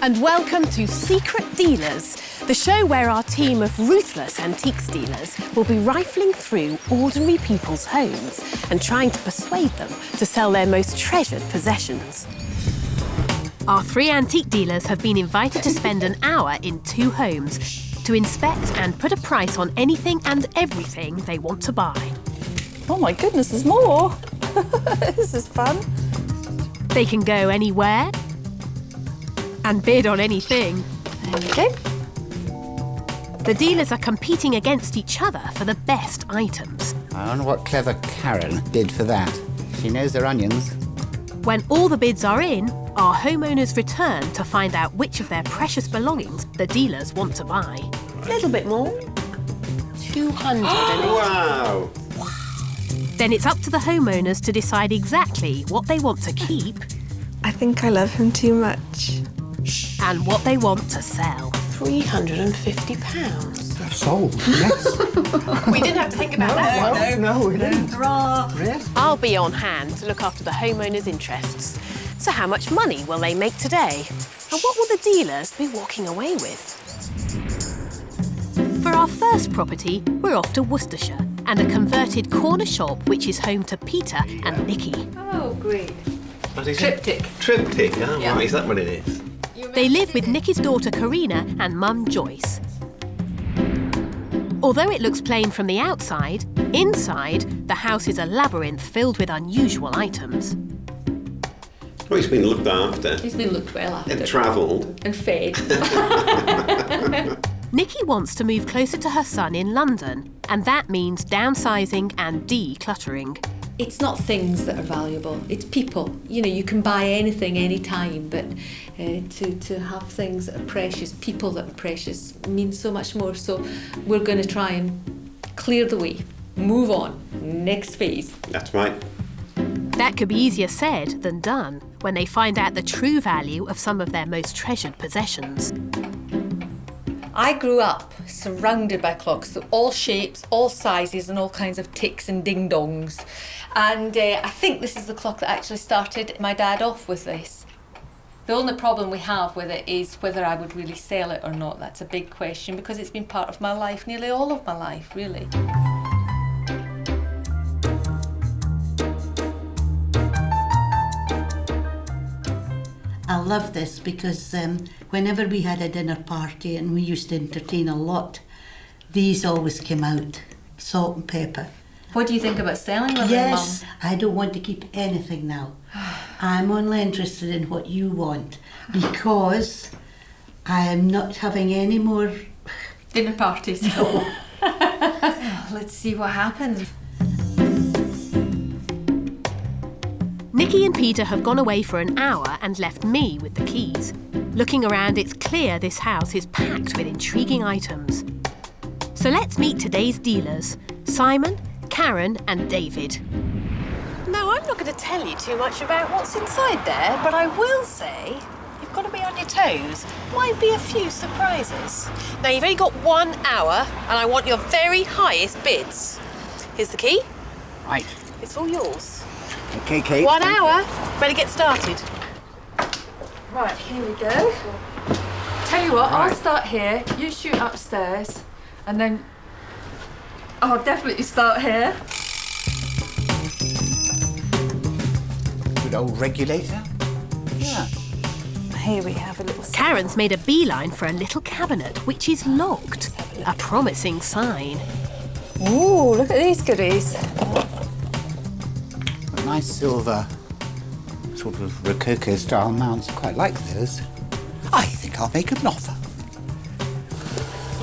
And welcome to Secret Dealers, the show where our team of ruthless antiques dealers will be rifling through ordinary people's homes and trying to persuade them to sell their most treasured possessions. Our 3 antique dealers have been invited to spend an hour in 2 homes to inspect and put a price on anything and everything they want to buy. Oh my goodness, there's more! This is fun. They can go anywhere and bid on anything. There we go. The dealers are competing against each other for the best items. I wonder what clever Karen did for that. She knows her onions. When all the bids are in, our homeowners return to find out which of their precious belongings the dealers want to buy. A little bit more. 200. Wow! Then it's up to the homeowners to decide exactly what they want to keep I think I love him too much. and what they want to sell. £350. Sold, yes. We didn't have to think about that one. No, we didn't. Yes. I'll be on hand to look after the homeowners' interests. So how much money will they make today? And what will the dealers be walking away with? For our first property, we're off to Worcestershire and a converted corner shop which is home to Peter and Nikki. Oh, great. What is Triptych. it? Triptych, oh, Yeah. right, is that what it is? They live with Nikki's daughter Karina and mum Joyce. Although it looks plain from the outside, inside the house is a labyrinth filled with unusual items. Well, he's been looked after He's been looked well after. and travelled. And fed. Nikki wants to move closer to her son in London, and that means downsizing and decluttering. It's not things that are valuable, it's people. You know, you can buy anything, anytime, but to have things that are precious, people that are precious, means so much more. So we're going to try and clear the way, move on, next phase. That's right. That could be easier said than done when they find out the true value of some of their most treasured possessions. I grew up surrounded by clocks, so all shapes, all sizes, and all kinds of ticks and ding-dongs. And I think this is the clock that actually started my dad off with this. The only problem we have with it is whether I would really sell it or not. That's a big question because it's been part of my life, nearly all of my life, really. I love this because whenever we had a dinner party and we used to entertain a lot, these always came out, salt and pepper. What do you think about selling them, Yes, Mum? I don't want to keep anything now. I'm only interested in what you want because I am not having any more. Dinner parties. Let's see what happens. Nikki and Peter have gone away for an hour and left me with the keys. Looking around, it's clear this house is packed with intriguing items. So let's meet today's dealers, Simon, Karen and David. Now, I'm not going to tell you too much about what's inside there, but I will say you've got to be on your toes. Might be a few surprises. Now, you've only got 1 hour, and I want your very highest bids. Here's the key. Right. It's all yours. Okay, Kate. 1 hour. Ready, get started. Right, here we go. Tell you what, Right. I'll start here, you shoot upstairs, and then I'll definitely start here. Good old regulator. Yeah. Here we have a little... Karen's made a beeline for a little cabinet which is locked, a promising sign. Ooh, look at these goodies. A nice silver, sort of Rococo style mounts. I quite like those. I think I'll make an offer.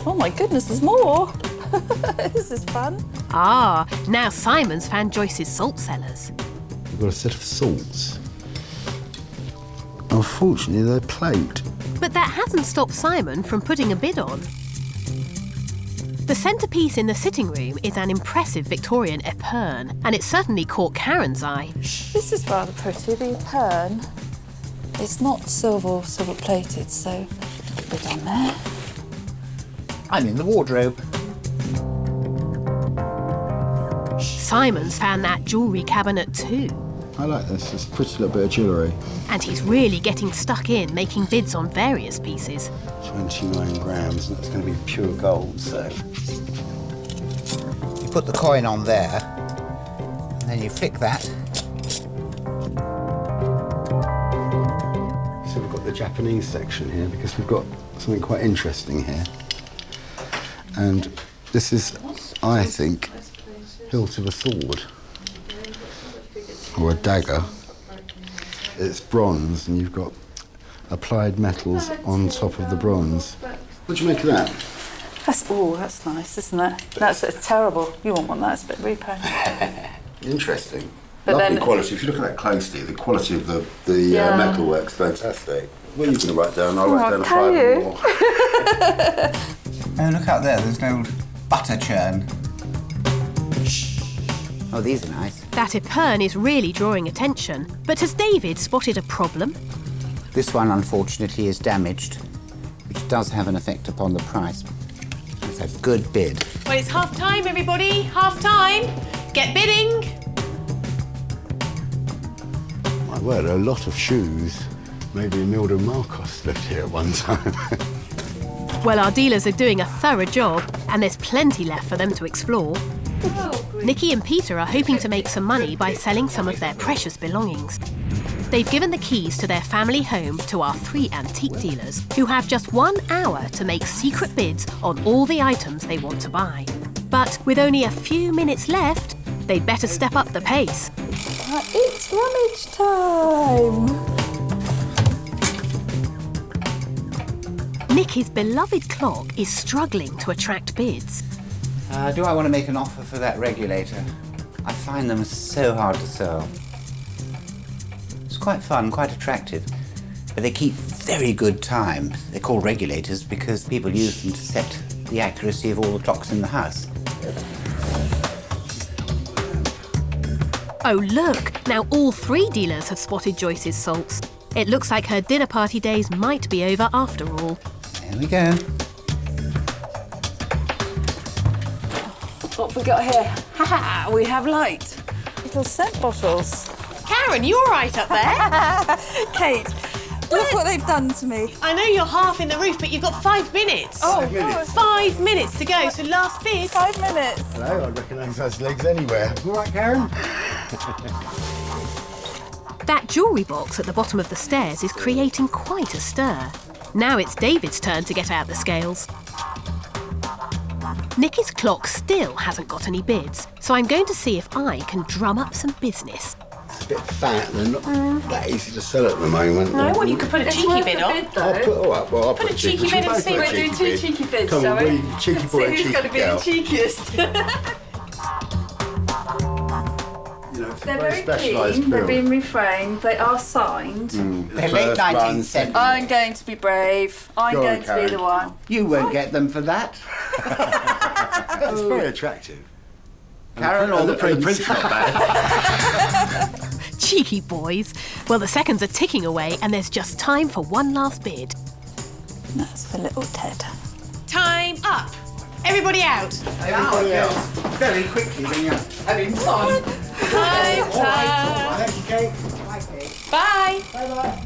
Oh my goodness, there's more. This is fun. Ah, now Simon's found Joyce's salt cellars. We've got a set of salts. Unfortunately, they're plagued. But that hasn't stopped Simon from putting a bid on. The centrepiece in the sitting room is an impressive Victorian epergne, and it certainly caught Karen's eye. This is rather pretty, the epergne. It's not silver plated, so a bit on there. I'm in the wardrobe. Simon's found that jewellery cabinet too. I like this. It's a pretty little bit of jewellery. And he's really getting stuck in making bids on various pieces. 29 grams, and that's going to be pure gold, so... You put the coin on there, and then you flick that. So we've got the Japanese section here, because we've got something quite interesting here. And this is, I think, hilt of a sword. Or a dagger. It's bronze, and you've got applied metals on top of the bronze. What do you make of that? That's nice, isn't it? It's terrible. You won't want that. It's a bit repo. Interesting. But Lovely then- quality. If you look at that closely, the quality of the metalwork's fantastic. What are you going to write down? I'll write down can 5 you? more. Oh, look out there, there's an old butter churn. Oh, these are nice. That epergne is really drawing attention. But has David spotted a problem? This one, unfortunately, is damaged, which does have an effect upon the price. It's a good bid. Well, it's half time, everybody. Half time. Get bidding. My word, a lot of shoes. Maybe Imelda Marcos lived here at one time. Well, our dealers are doing a thorough job, and there's plenty left for them to explore. Nikki and Peter are hoping to make some money by selling some of their precious belongings. They've given the keys to their family home to our 3 antique dealers, who have just 1 hour to make secret bids on all the items they want to buy. But with only a few minutes left, they'd better step up the pace. It's rummage time. Nikki's beloved clock is struggling to attract bids. Do I want to make an offer for that regulator? I find them so hard to sell. It's quite fun, quite attractive, but they keep very good time. They're called regulators because people use them to set the accuracy of all the clocks in the house. Oh look, now all 3 dealers have spotted Joyce's salts. It looks like her dinner party days might be over after all. There we go. What have we got here? Ha! We have light. Little scent bottles. Karen, you all right up there? Kate, look what they've done to me. I know you're half in the roof, but you've got 5 minutes. Oh, 5 minutes to go, so last bid. 5 minutes. Hello, I recognise those legs anywhere. All right, Karen? That jewellery box at the bottom of the stairs is creating quite a stir. Now it's David's turn to get out the scales. Nikki's clock still hasn't got any bids, so I'm going to see if I can drum up some business. It's a bit fat. They're not that easy to sell at the moment. No, well, you could put a cheeky bid on. I'll Put a cheeky bid and see. We'll do 2 cheeky bids, Come shall on, we? cheeky boy and See who's cheeky going to be girl. the cheekiest. You know, it's a They're very specialised clean, they're bill. being reframed, they are signed. They're late First run. 19th century. I'm going to be brave. I'm Go on, going to be Karen. the one. You won't get them for that. It's very attractive. Karen or the And prince? not bad. Cheeky boys. Well, the seconds are ticking away and there's just time for one last bid. That's for little Ted. Time up. Everybody out. Everybody else, very quickly when you're having fun. Time. Thank you, Kate. Bye, Kate. Bye. Bye-bye.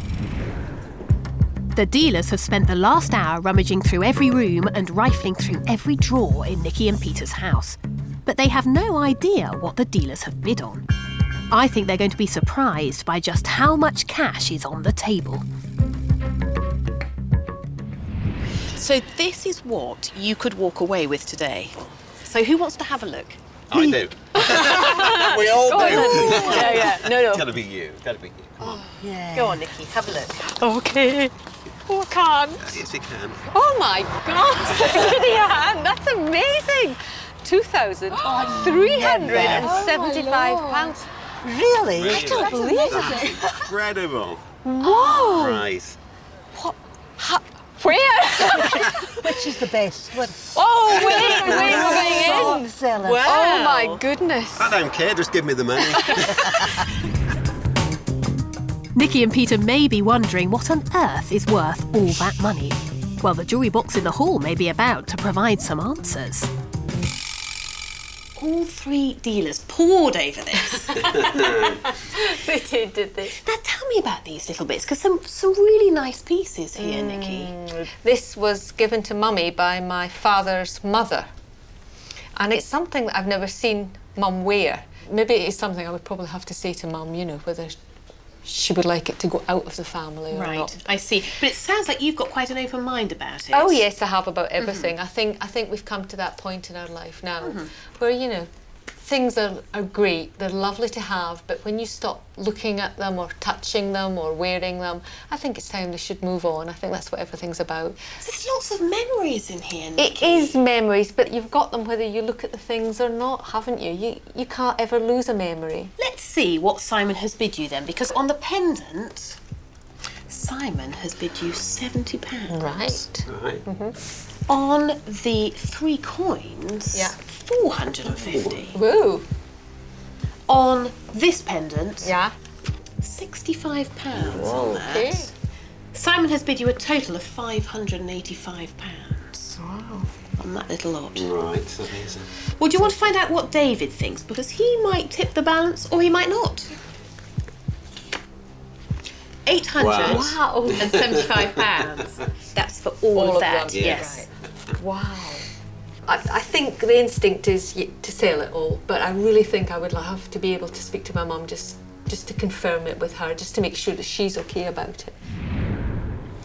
The dealers have spent the last hour rummaging through every room and rifling through every drawer in Nikki and Peter's house. But they have no idea what the dealers have bid on. I think they're going to be surprised by just how much cash is on the table. So this is what you could walk away with today. So who wants to have a look? I do. We all do. Yeah. No. It's got to be you. It's got to be you. Come on. Go on, Nikki. Have a look. Okay. Oh, I can't. Yes, you can. Oh my God! Lydia, that's amazing. £2,375. Really? Really? I can't believe it. That's incredible. Whoa! Right. Where? Which is the best one? Oh, wait, we're going in. Seller. Wow. Oh my goodness. I don't care. Just give me the money. Nikki and Peter may be wondering what on earth is worth all that money. Well, the jewellery box in the hall may be about to provide some answers. all three dealers poured over this. They did they? Now tell me about these little bits, because some really nice pieces here, Nikki. This was given to Mummy by my father's mother. And it's something that I've never seen Mum wear. Maybe it is something I would probably have to say to Mum, you know, whether she would like it to go out of the family or not. I see. But it sounds like you've got quite an open mind about it. Oh yes, I have, about everything. I think we've come to that point in our life now where, you know, things are great, they're lovely to have, but when you stop looking at them or touching them or wearing them, I think it's time they should move on. I think that's what everything's about. There's lots of memories in here, Nikki. It is memories, but you've got them whether you look at the things or not, haven't you? You can't ever lose a memory. Let's see what Simon has bid you then, because on the pendant, Simon has bid you £70. Right. Right. On the 3 coins, Yeah. 450. Woo! On this pendant, Yeah. £65 on that. Okay. Simon has bid you a total of £585 Wow. on that little lot. Right, so there's a... Well, do you want to find out what David thinks? Because he might tip the balance or he might not. £875. That's for all of that, them. yes. Right. Wow. I think the instinct is to sell it all, but I really think I would have to be able to speak to my mum just to confirm it with her, just to make sure that she's okay about it.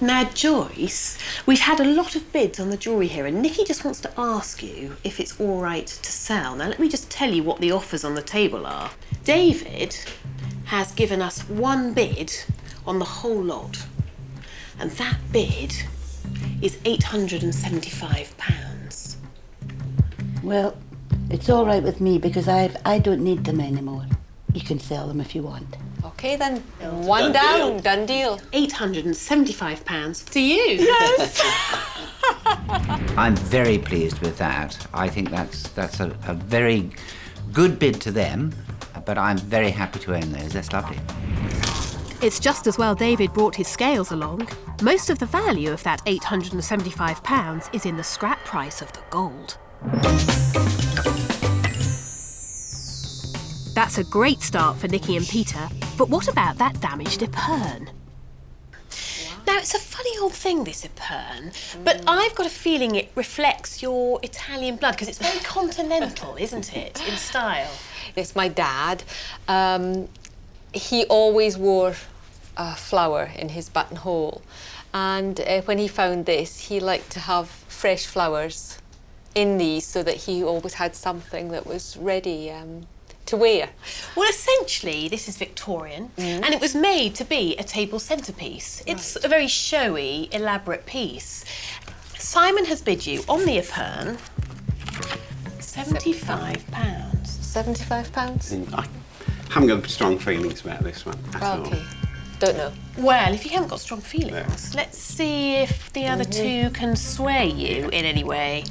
Now, Joyce, we've had a lot of bids on the jewellery here, and Nikki just wants to ask you if it's all right to sell. Now, let me just tell you what the offers on the table are. David has given us one bid on the whole lot, and that bid is £875. Well, it's all right with me because I don't need them anymore. You can sell them if you want. Okay then, one down, done deal. £875 to you. Yes. I'm very pleased with that. I think that's a very good bid to them, but I'm very happy to own those. That's lovely. It's just as well David brought his scales along. Most of the value of that £875 is in the scrap price of the gold. That's a great start for Nikki and Peter, but what about that damaged Epergne? Now, it's a funny old thing, this Epergne, but I've got a feeling it reflects your Italian blood, because it's very continental, isn't it, in style? It's my dad. He always wore a flower in his buttonhole, and when he found this, he liked to have fresh flowers in these so that he always had something that was ready to wear. Well, essentially, this is Victorian, and it was made to be a table centrepiece. It's a very showy, elaborate piece. Simon has bid you on the Epergne £75. £75? I haven't got strong feelings about this one at all. Okay, don't know. Well, if you haven't got strong feelings, let's see if the other two can sway you in any way.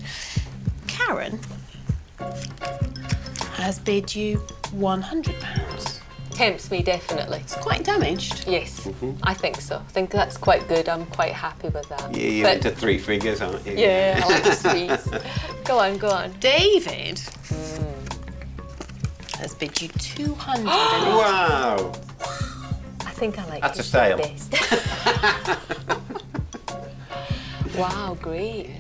Karen has bid you £100. Tempts me, definitely. It's quite damaged. Yes, I think so. I think that's quite good. I'm quite happy with that. Yeah, you're into 3 figures, aren't you? Yeah, I like the threes. Go on, go on. David has bid you £200. Wow! I think I like That's a this sale. best. Wow, great.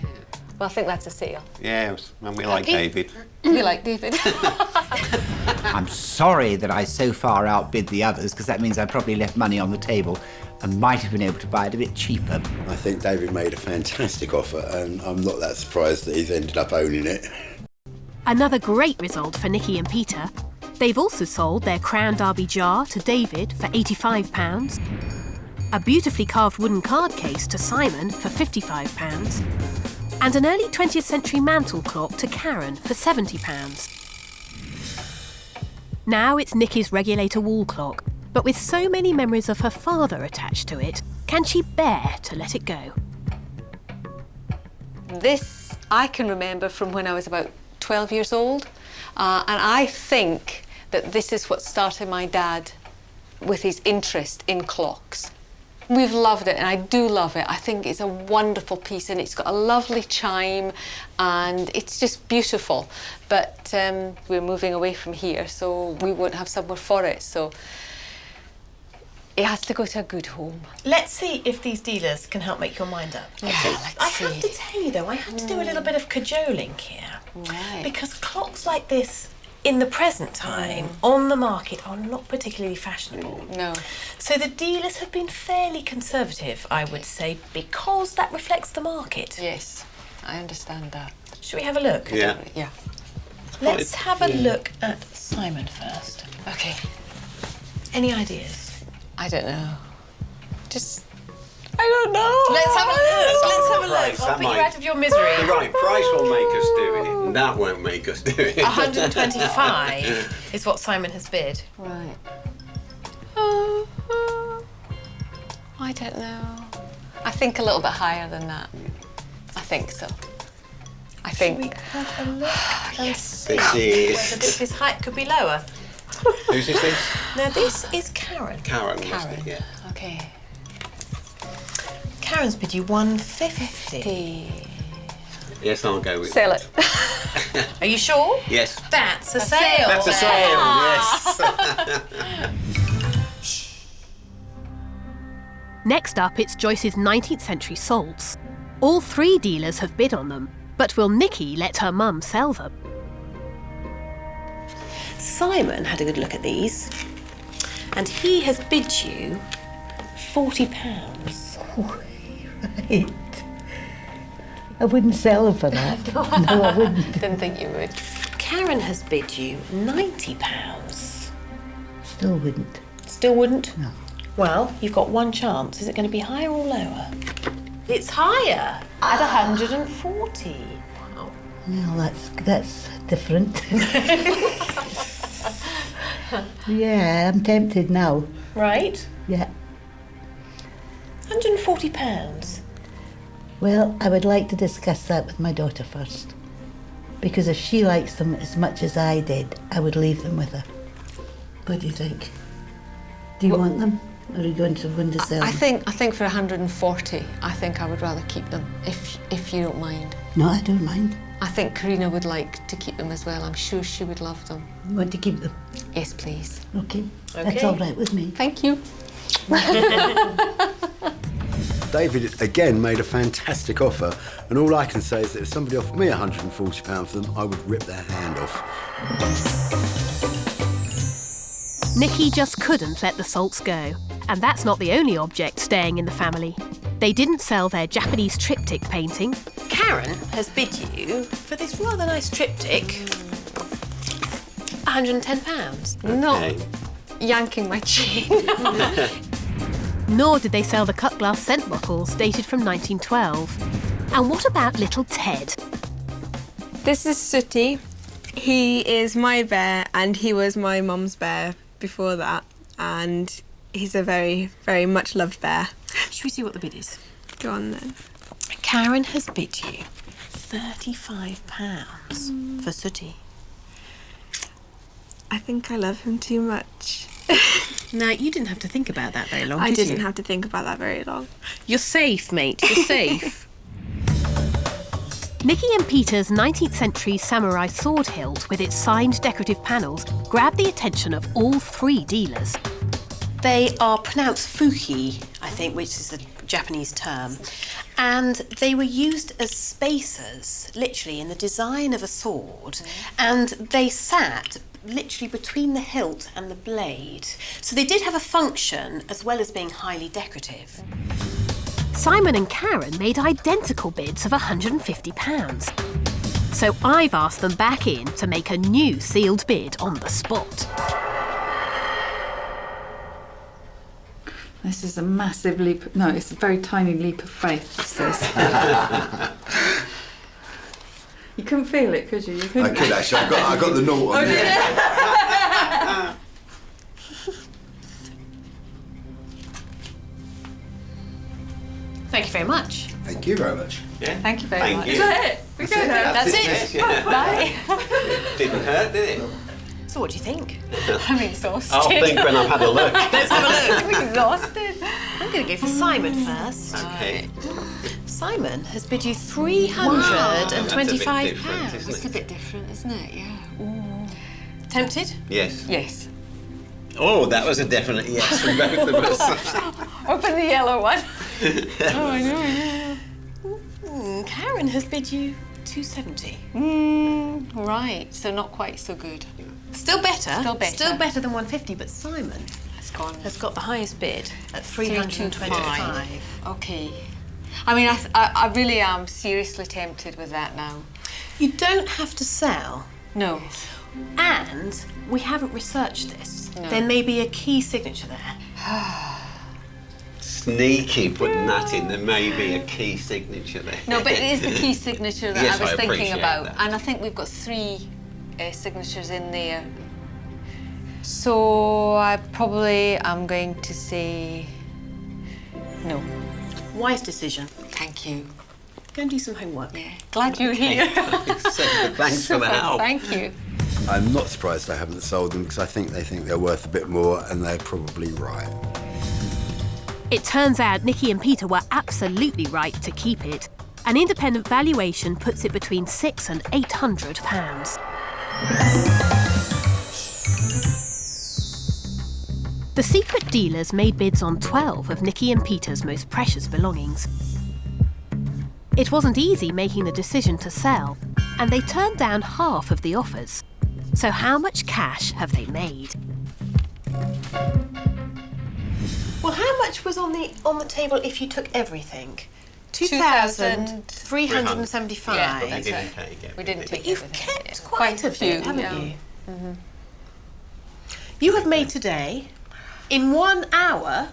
Well, I think that's a sale. Yeah, and we like David. We like David. I'm sorry that I so far outbid the others, because that means I probably left money on the table and might have been able to buy it a bit cheaper. I think David made a fantastic offer, and I'm not that surprised that he's ended up owning it. Another great result for Nikki and Peter. They've also sold their Crown Derby jar to David for £85, a beautifully carved wooden card case to Simon for £55, and an early 20th century mantle clock to Karen for £70. Now it's Nikki's regulator wall clock, but with so many memories of her father attached to it, can she bear to let it go? This I can remember from when I was about 12 years old, and I think that this is what started my dad with his interest in clocks. We've loved it, and I do love it. I think it's a wonderful piece, and it's got a lovely chime, and it's just beautiful. But we're moving away from here, so we won't have somewhere for it. So it has to go to a good home. Let's see if these dealers can help make your mind up. Yeah, I have to tell you though, I had to do a little bit of cajoling here. Right. Because clocks like this, in the present time, on the market, are not particularly fashionable. No. So the dealers have been fairly conservative, I would say, because that reflects the market. Yes, I understand that. Should we have a look? Yeah. Yeah. Let's have a look at Simon first. Okay. Any ideas? I don't know. I don't know. Let's have a look. Let's have a Price, look. I'll that put you might- out of your misery. The right price will make us do it. That won't make us do it. 125 is what Simon has bid. Right. I don't know. I think a little bit higher than that. I think so. I Should we think. have a look and see This is... whether this height could be lower? Whose is this? Now this is Karen. Karen, wasn't Karen. it? Yeah. Okay. Karen's bid you 150. Yes, I'll go with Sell that. it. Are you sure? Yes. That's a sale. That's a sale, yes. Next up, it's Joyce's 19th century salts. All 3 dealers have bid on them, but will Nikki let her mum sell them? Simon had a good look at these, and he has bid you £40. Right. I wouldn't sell them for that. No, I wouldn't. Didn't think you would. Karen has bid you £90. Still wouldn't. Still wouldn't? No. Well, you've got one chance. Is it going to be higher or lower? It's higher at 140. Wow. Well, that's different. Yeah, I'm tempted now. Right? Yeah. £140. Well, I would like to discuss that with my daughter first. Because if she likes them as much as I did, I would leave them with her. What do you think? Do you want them? Or are you going to sell them? I think for 140, I think I would rather keep them, if you don't mind. No, I don't mind. I think Karina would like to keep them as well. I'm sure she would love them. You want to keep them? Yes, please. Okay. That's Okay. all right with me. Thank you. David again made a fantastic offer, and all I can say is that if somebody offered me £140 for them, I would rip their hand off. Nikki just couldn't let the salts go. And that's not the only object staying in the family. They didn't sell their Japanese triptych painting. Karen has bid you for this rather nice triptych £110. Not yanking my chain. Nor did they sell the cut glass scent bottles dated from 1912. And what about little Ted? This is Sooty. He is my bear, and he was my mum's bear before that, and he's a very, very much loved bear. Should we see what the bid is? Go on then. Karen has bid you £35 for Sooty. I think I love him too much. Now, you didn't have to think about that very long, I did didn't you? have to think about that very long. You're safe, mate. You're safe. Nikki and Peter's 19th century samurai sword hilt with its signed decorative panels grabbed the attention of all 3 dealers. They are pronounced fuki, I think, which is a Japanese term. And they were used as spacers, literally, in the design of a sword. And they sat literally between the hilt and the blade. So they did have a function as well as being highly decorative. Simon and Karen made identical bids of £150. So I've asked them back in to make a new sealed bid on the spot. This is a massive leap. No, it's a very tiny leap of faith, this is. You couldn't feel it, could you? I could actually. I got the naught on there. Thank you very much. Thank you very much. Yeah. Thank you very much. You. Is that it? We're going home. That's it. Yes, yeah. Bye. Didn't hurt, did it? So what do you think? I'm exhausted. I'll think when I've had a look. Let's have a look. I'm exhausted. I'm going to go for Simon first. Okay. Simon has bid you £325. It's a bit different, isn't it? Yeah. Ooh. Tempted? Yes. Yes. Oh, that was a definite yes from both of us. Open the yellow one. Oh, I know. Karen has bid you £270. Right, so not quite so good. Still better. Still better. Still better than 150, but Simon has got the highest bid at 325. Okay. I mean, I really am seriously tempted with that now. You don't have to sell. No. And we haven't researched this. No. There may be a key signature there. Sneaky putting that in. There may be a key signature there. No, but it is the key signature that Yes, I was I thinking appreciate about. that. And I think we've got 3 signatures in there. So I probably am going to say no. Wise decision. Thank you. Go and do some homework. Yeah. Glad you're here. Thanks for the help. Thank you. I'm not surprised I haven't sold them because I think they think they're worth a bit more, and they're probably right. It turns out Nikki and Peter were absolutely right to keep it. An independent valuation puts it between £600 and £800. The secret dealers made bids on 12 of Nikki and Peter's most precious belongings. It wasn't easy making the decision to sell, and they turned down half of the offers. So how much cash have they made? Well, how much was on the table if you took everything? 2,375. £2,375. Yeah, that's right. We didn't take You've everything. kept quite a few, bit, haven't yeah. you? You have made today, in 1 hour,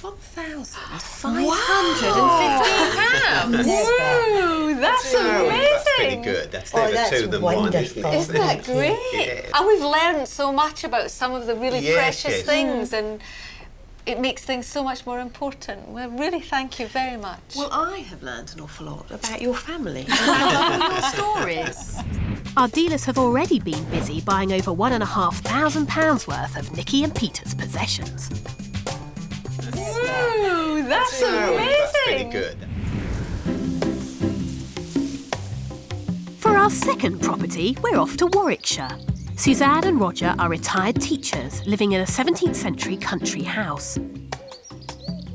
£1,515. Woo, that's amazing. That's pretty good. That's never that's 2 than 1, isn't wonderful. it? Isn't that great? Yeah. And we've learned so much about some of the really Yes, precious yes. things, and it makes things so much more important. Well, really, thank you very much. Well, I have learned an awful lot about your family and about your stories. Our dealers have already been busy buying over £1,500 worth of Nikki and Peter's possessions. Woo, that's amazing. That's pretty good. For our second property, we're off to Warwickshire. Suzanne and Roger are retired teachers living in a 17th century country house.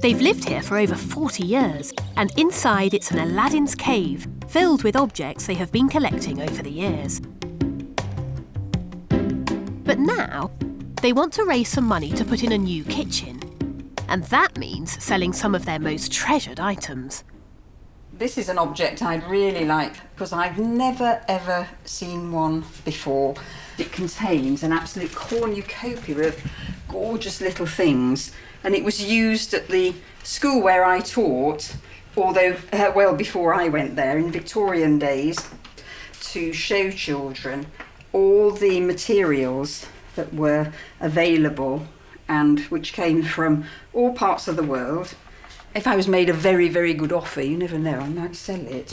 They've lived here for over 40 years, and inside it's an Aladdin's cave filled with objects they have been collecting over the years. But now, they want to raise some money to put in a new kitchen. And that means selling some of their most treasured items. This is an object I'd really like because I've never ever seen one before. It contains an absolute cornucopia of gorgeous little things, and it was used at the school where I taught, although well before I went there in Victorian days, to show children all the materials that were available and which came from all parts of the world. If I was made a very, very good offer, you never know, I might sell it.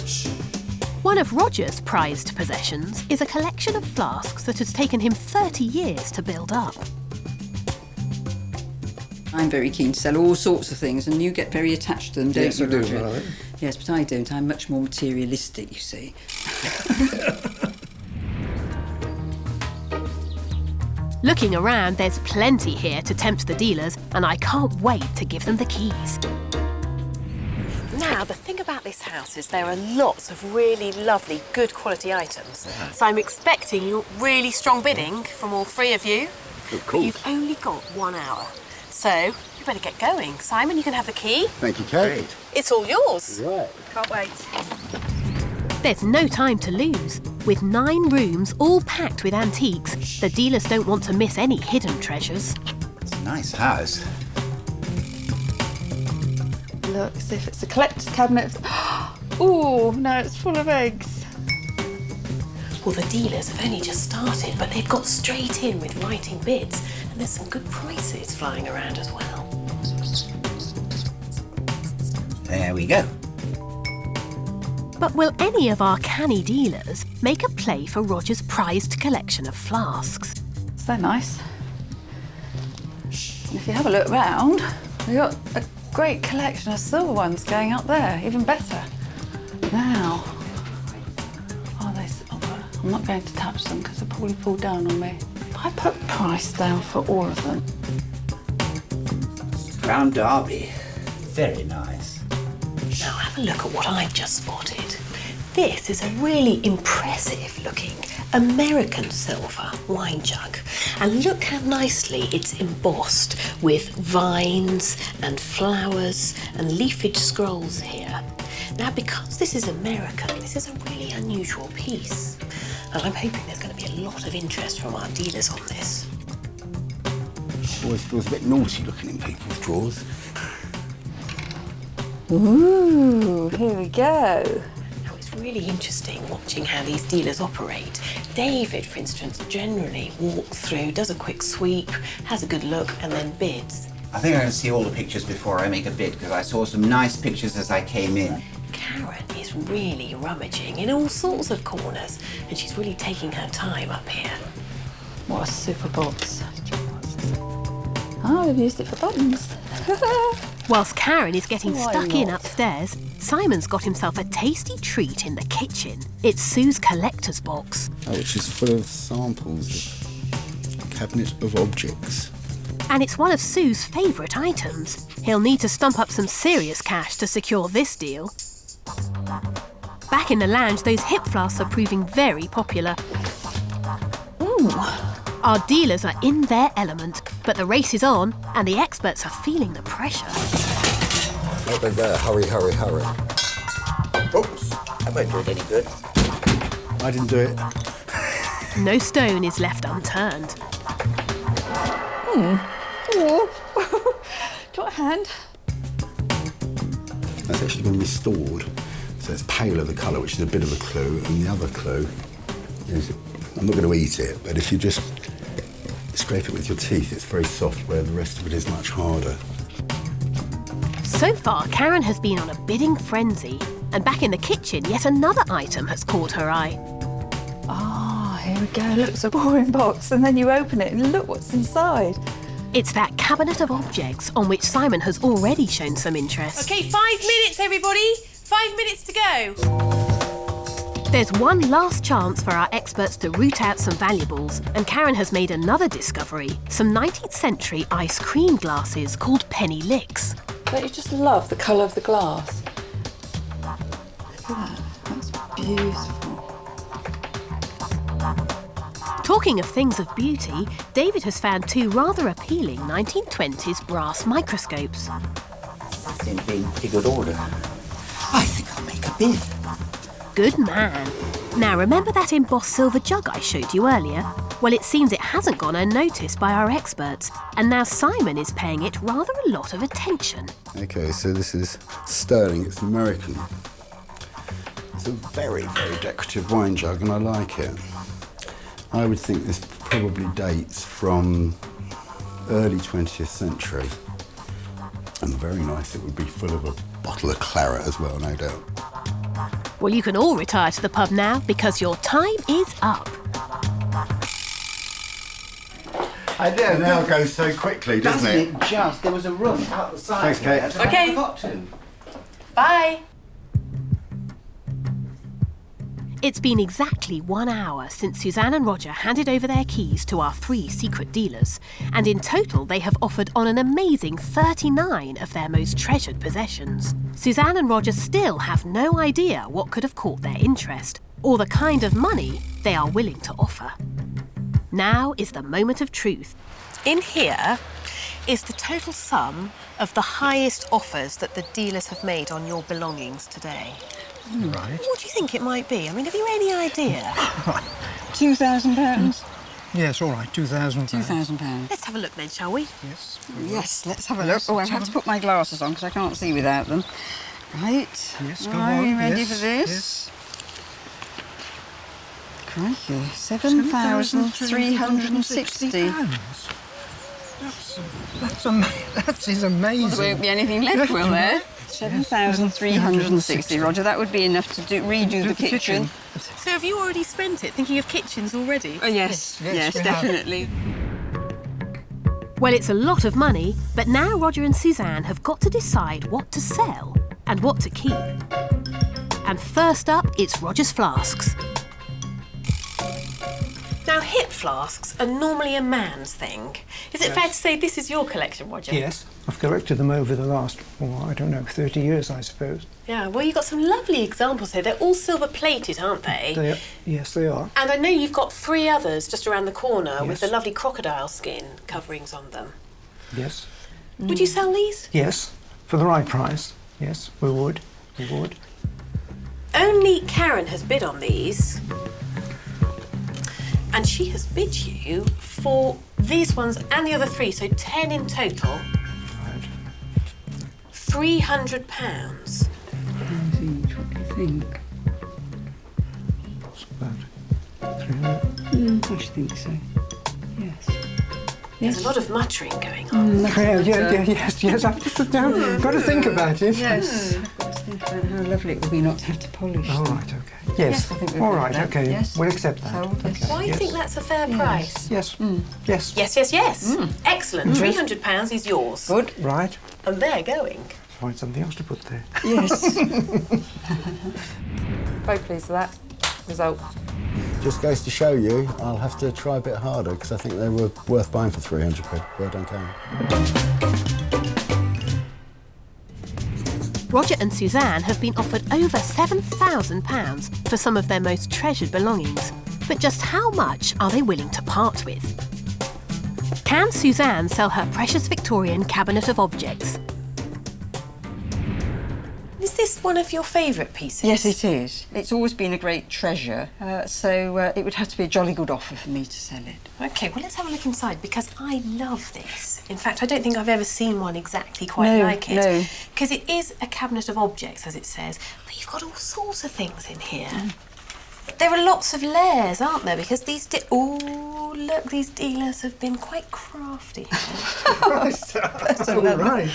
One of Roger's prized possessions is a collection of flasks that has taken him 30 years to build up. I'm very keen to sell all sorts of things, and you get very attached to them, don't you, Roger? Right? Yes, but I don't. I'm much more materialistic, you see. Looking around, there's plenty here to tempt the dealers, and I can't wait to give them the keys. Now, the thing about this house is there are lots of really lovely, good quality items. So I'm expecting really strong bidding from all 3 of you. Of But course. you've only got 1 hour. So you better get going. Simon, you can have the key. Thank you, Kate. It's all yours. Right. Can't wait. There's no time to lose. With 9 rooms all packed with antiques, the dealers don't want to miss any hidden treasures. It's a nice house. Look, as if it's a collector's cabinet. Ooh, no, it's full of eggs. Well, the dealers have only just started, but they've got straight in with writing bids, and there's some good prices flying around as well. There we go. But will any of our canny dealers make a play for Roger's prized collection of flasks? So nice. If you have a look round, we've got a great collection of silver ones going up there, even better. Now, I'm not going to touch them because they'll probably fall down on me. I put price down for all of them. Crown Derby. Very nice. Now have a look at what I've just spotted. This is a really impressive looking American silver wine jug. And look how nicely it's embossed with vines and flowers and leafage scrolls here. Now, because this is American, this is a really unusual piece. And I'm hoping there's going to be a lot of interest from our dealers on this. Always feels a bit naughty looking in people's drawers. Ooh, here we go. Now, it's really interesting watching how these dealers operate. David, for instance, generally walks through, does a quick sweep, has a good look, and then bids. I think I'm going to see all the pictures before I make a bid, because I saw some nice pictures as I came in. Karen is really rummaging in all sorts of corners, and she's really taking her time up here. What a super box. Oh, we've used it for buttons. Whilst Karen is getting Why stuck in not? upstairs, Simon's got himself a tasty treat in the kitchen. It's Sue's collector's box. Which is full of samples of a cabinet of objects. And it's one of Sue's favourite items. He'll need to stump up some serious cash to secure this deal. Back in the lounge, those hip flasks are proving very popular. Ooh. Our dealers are in their element, but the race is on and the experts are feeling the pressure. Over there, hurry, hurry, hurry. Oops, that won't do it any good. I didn't do it. No stone is left unturned. Oh. Do you want a hand? That's actually been restored. So it's paler the colour, which is a bit of a clue, and the other clue is, I'm not going to eat it, but if you just scrape it with your teeth, it's very soft, where the rest of it is much harder. So far, Karen has been on a bidding frenzy. And back in the kitchen, yet another item has caught her eye. Ah, here we go. Look, it's a boring box, and then you open it and look what's inside. It's that cabinet of objects on which Simon has already shown some interest. OK, 5 minutes, everybody. 5 minutes to go. There's one last chance for our experts to root out some valuables, and Karen has made another discovery, some 19th century ice cream glasses called penny licks. Don't you just love the colour of the glass? Look at that, that's beautiful. Talking of things of beauty, David has found two rather appealing 1920s brass microscopes. They seem to be in pretty good order. I think I'll make a bid. Good man. Now, remember that embossed silver jug I showed you earlier? Well, it seems it hasn't gone unnoticed by our experts, and now Simon is paying it rather a lot of attention. Okay, so this is sterling, it's American. It's a very, very decorative wine jug, and I like it. I would think this probably dates from early 20th century. And very nice, it would be full of a bottle of claret as well, no doubt. Well, you can all retire to the pub now because your time is up. I do, now it goes so quickly, doesn't it? Just? There was a room out the side. Thanks, Kate. I OK. forgot to. Bye. It's been exactly 1 hour since Suzanne and Roger handed over their keys to our 3 secret dealers, and in total they have offered on an amazing 39 of their most treasured possessions. Suzanne and Roger still have no idea what could have caught their interest, or the kind of money they are willing to offer. Now is the moment of truth. In here is the total sum of the highest offers that the dealers have made on your belongings today. Right. What do you think it might be? I mean, have you any idea? £2,000. Yes, all right, £2,000. £2,000. Let's have a look then, shall we? Yes. Yes, let's have a look. Oh, I have to put my glasses on because I can't see without them. Right. Yes, go Are on. you ready Yes, for this? Yes. Crikey, £7,360. That is amazing. There won't be anything left, will there? 7,360, Roger. That would be enough to redo the kitchen. So have you already spent it thinking of kitchens already? Oh, yes, Yes, we have. definitely. Well, it's a lot of money, but now Roger and Suzanne have got to decide what to sell and what to keep. And first up, it's Roger's flasks. Now, hip flasks are normally a man's thing. Is it fair to say this is your collection, Roger? Yes, I've collected them over the last, 30 years, I suppose. Yeah, well, you've got some lovely examples here. They're all silver-plated, aren't they? Yes, they are. And I know you've got 3 others just around the corner with Yes. the lovely crocodile skin coverings on them. Yes. Would you sell these? Yes, for the right price. Yes, we would. We would. Only Karen has bid on these. And she has bid you for these ones and the other 3, so 10 in total. Right. £300. Pounds each, what do you think? What's that? 300? I should think so. Yes. There's a lot of muttering going on. Yes, I've just got to think about it. Yes. I've got to think about how lovely it would be not to have to polish All them. right, okay. Yes, I think we'll all go right, with that. okay. Yes. We'll accept that. Sold, yes. Why do you think that's a fair price? Yes, yes. Yes. Excellent. £300 is yours. Good. Right. And they're going. Find something else to put there. Yes. Very pleased with that result. Just goes to show you, I'll have to try a bit harder because I think they were worth buying for 300 quid. Well done, Karen. Roger and Suzanne have been offered over £7,000 for some of their most treasured belongings. But just how much are they willing to part with? Can Suzanne sell her precious Victorian cabinet of objects? Is this one of your favourite pieces? Yes, it is. It's always been a great treasure, so it would have to be a jolly good offer for me to sell it. OK, well, let's have a look inside, because I love this. In fact, I don't think I've ever seen one exactly quite like it. No. Because it is a cabinet of objects, as it says, but you've got all sorts of things in here. There are lots of layers, aren't there? Because these oh, look, these dealers have been quite crafty. That's all right.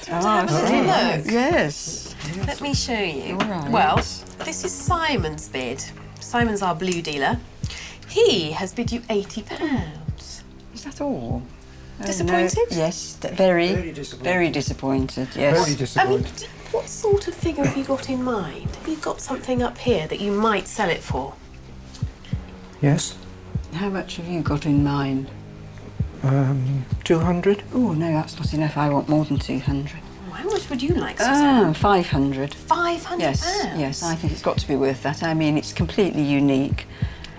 Have a little look. Yes. Let me show you. All right. Well, this is Simon's bid. Simon's our blue dealer. He has bid you £80. Is that all? Disappointed? No. Yes, very, Very disappointed. Very disappointed, yes. Very disappointed. What sort of figure have you got in mind? Have you got something up here that you might sell it for? Yes. How much have you got in mind? 200? Oh, no, that's not enough. I want more than 200. How much would you like, Suzanne? 500. £500? Yes, I think it's got to be worth that. I mean, it's completely unique.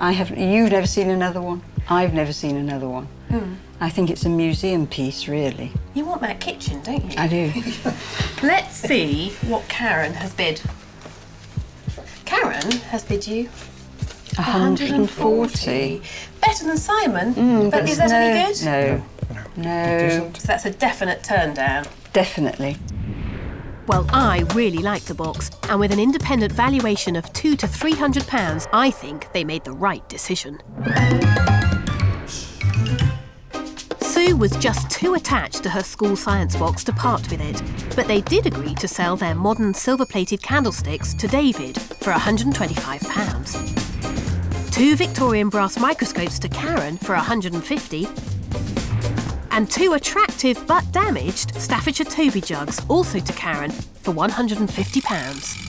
You've never seen another one. I've never seen another one. I think it's a museum piece, really. You want that kitchen, don't you? I do. Let's see what Karen has bid. Karen has bid you 140. Better than Simon, but is that any good? No. No. So that's a definite turn down. Definitely. Well, I really like the box, and with an independent valuation of £200 to £300, I think they made the right decision. Sue was just too attached to her school science box to part with it, but they did agree to sell their modern silver-plated candlesticks to David for £125. 2 Victorian brass microscopes to Karen for £150, and 2 attractive but damaged Staffordshire Toby jugs also to Karen for £150.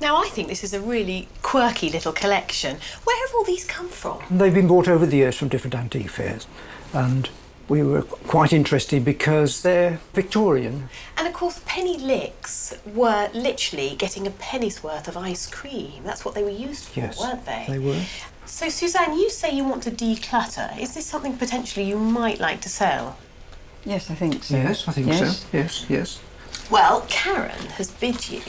Now, I think this is a really quirky little collection. Where have all these come from? They've been bought over the years from different antique fairs, and we were quite interested because they're Victorian. And of course, penny licks were literally getting a penny's worth of ice cream. That's what they were used for, weren't they? They were. So, Suzanne, you say you want to declutter. Is this something potentially you might like to sell? Yes, I think so. Yes, I think so. Yes. Well, Karen has bid you,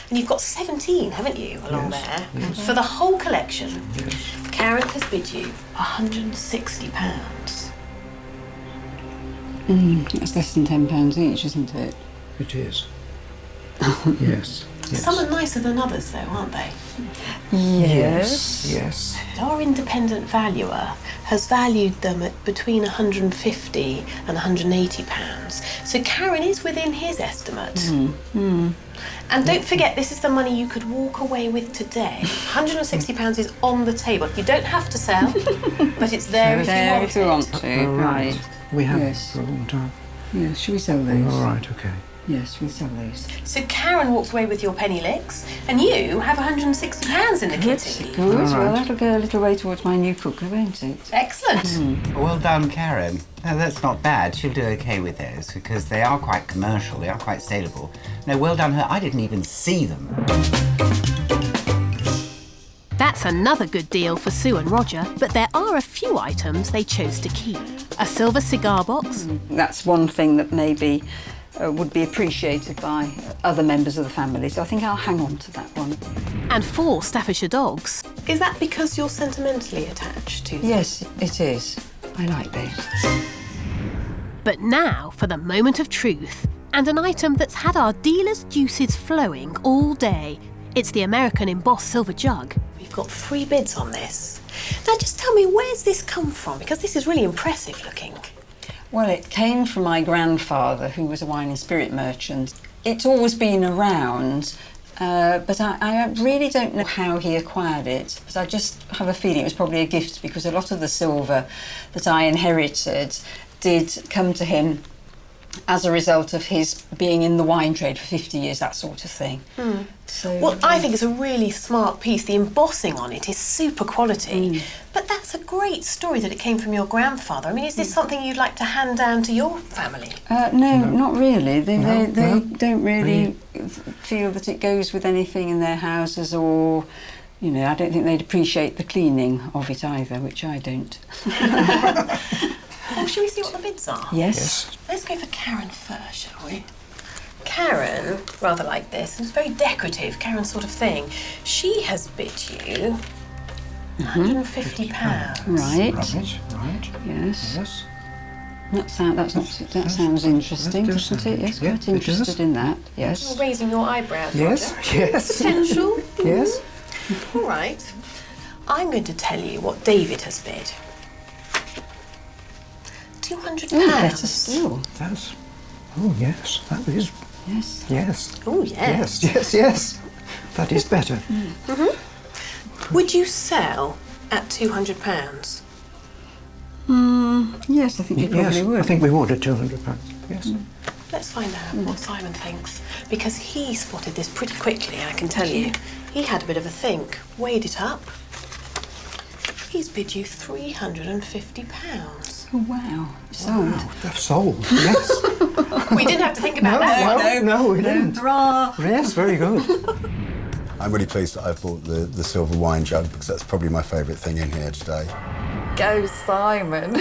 and you've got 17, haven't you, along there, for the whole collection. Yes. Karen has bid you £160. It's less than £10 each, isn't it? It is. Yes. Some are nicer than others, though, aren't they? Yes. Our independent valuer has valued them at between £150 and £180. So Karen is within his estimate. And don't forget, this is the money you could walk away with today. £160 is on the table. You don't have to sell, but it's there if you want to. Right. We have Yes. for a long time. Yes, shall we sell those? All right, okay. Yes, we sell those. So Karen walks away with your penny licks, and you have £160 in the kitty. Good. All right. Well, that'll go a little way towards my new cooker, won't it? Excellent. Well done, Karen. No, that's not bad. She'll do okay with those because they are quite commercial, they are quite saleable. No, well done her. I didn't even see them. That's another good deal for Sue and Roger, but there are a few items they chose to keep. A silver cigar box. That's one thing that maybe would be appreciated by other members of the family, so I think I'll hang on to that one. And 4 Staffordshire dogs. Is that because you're sentimentally attached to them? Yes, it is. I like those. But now for the moment of truth, and an item that's had our dealers' juices flowing all day. It's the American embossed silver jug. We've got 3 bids on this. Now just tell me, where's this come from? Because this is really impressive looking. Well, it came from my grandfather, who was a wine and spirit merchant. It's always been around, but I really don't know how he acquired it. But I just have a feeling it was probably a gift, because a lot of the silver that I inherited did come to him as a result of his being in the wine trade for 50 years, that sort of thing. So, Well, I think it's a really smart piece. The embossing on it is super quality. But that's a great story that it came from your grandfather. I mean, is this something you'd like to hand down to your family? No, not really. They don't really feel that it goes with anything in their houses, or, you know, I don't think they'd appreciate the cleaning of it either, which I don't. Well, shall we see what the bids are? Yes. Let's go for Karen first, shall we? Karen, rather like this, it's very decorative, Karen sort of thing. She has bid you £150. Right. Right. Yes. Yes. That sounds interesting, doesn't it? Yes, quite interested in that. Yes. You're raising your eyebrows, Yes. Roger. Yes. Potential? Yes. All right. I'm going to tell you what David has bid. £200. Better still. That's. Oh yes, that is. Yes. Yes. Oh, yes. Yes. That is better. Would you sell at £200? Yes, I think you probably would. I think we would at £200. Yes. Let's find out what Simon thinks, because he spotted this pretty quickly, I can tell you. He had a bit of a think, weighed it up. He's bid you £350. Oh, wow. Sold. Wow, that's sold. Yes. We didn't have to think about that. No, we didn't. Hurrah! Yes, very good. I'm really pleased that I've bought the silver wine jug, because that's probably my favourite thing in here today. Go, Simon.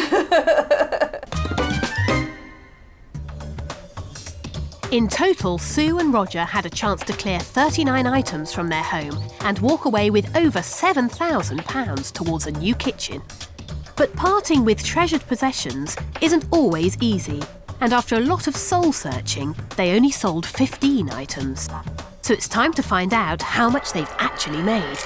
In total, Sue and Roger had a chance to clear 39 items from their home and walk away with over £7,000 towards a new kitchen. But parting with treasured possessions isn't always easy, and after a lot of soul-searching, they only sold 15 items. So it's time to find out how much they've actually made.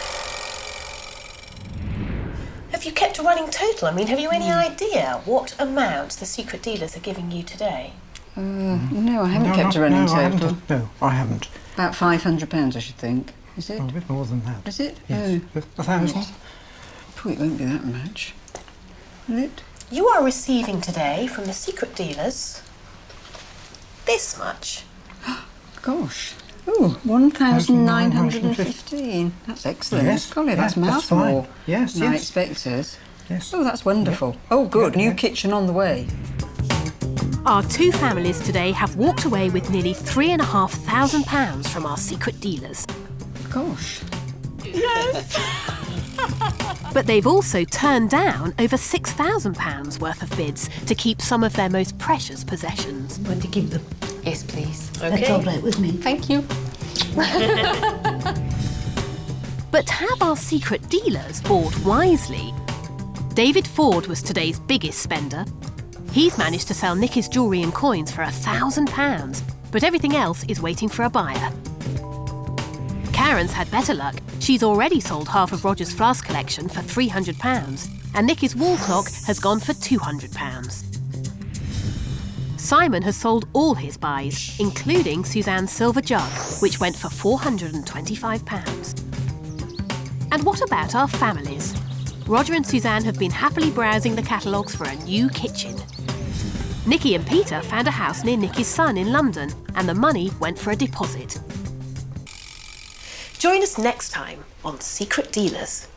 Have you kept a running total? I mean, have you any idea what amount the secret dealers are giving you today? No, I haven't kept a running total. No, I haven't. About £500, I should think. Is it? A bit more than that. Is it? Yes. Oh. 1,000. Probably it won't be that much. Will it? You are receiving today from the secret dealers this much. Gosh. Oh, 1,915. That's excellent. Yes. Golly, that's Yeah, that's fine. mouthful. Yes, than I yes. expected. Yes. Oh, that's wonderful. Oh, good. Yeah, New yeah. kitchen on the way. Our 2 families today have walked away with nearly £3,500 from our secret dealers. Gosh. But they've also turned down over £6,000 worth of bids to keep some of their most precious possessions. Want to keep them? Yes, please. That's all right with me. Thank you. But have our secret dealers bought wisely? David Ford was today's biggest spender. He's managed to sell Nicky's jewellery and coins for £1,000, but everything else is waiting for a buyer. Karen's had better luck. She's already sold half of Roger's Flask collection for £300, and Nicky's wall clock has gone for £200. Simon has sold all his buys, including Suzanne's silver jug, which went for £425. And what about our families? Roger and Suzanne have been happily browsing the catalogues for a new kitchen. Nikki and Peter found a house near Nikki's son in London, and the money went for a deposit. Join us next time on Secret Dealers.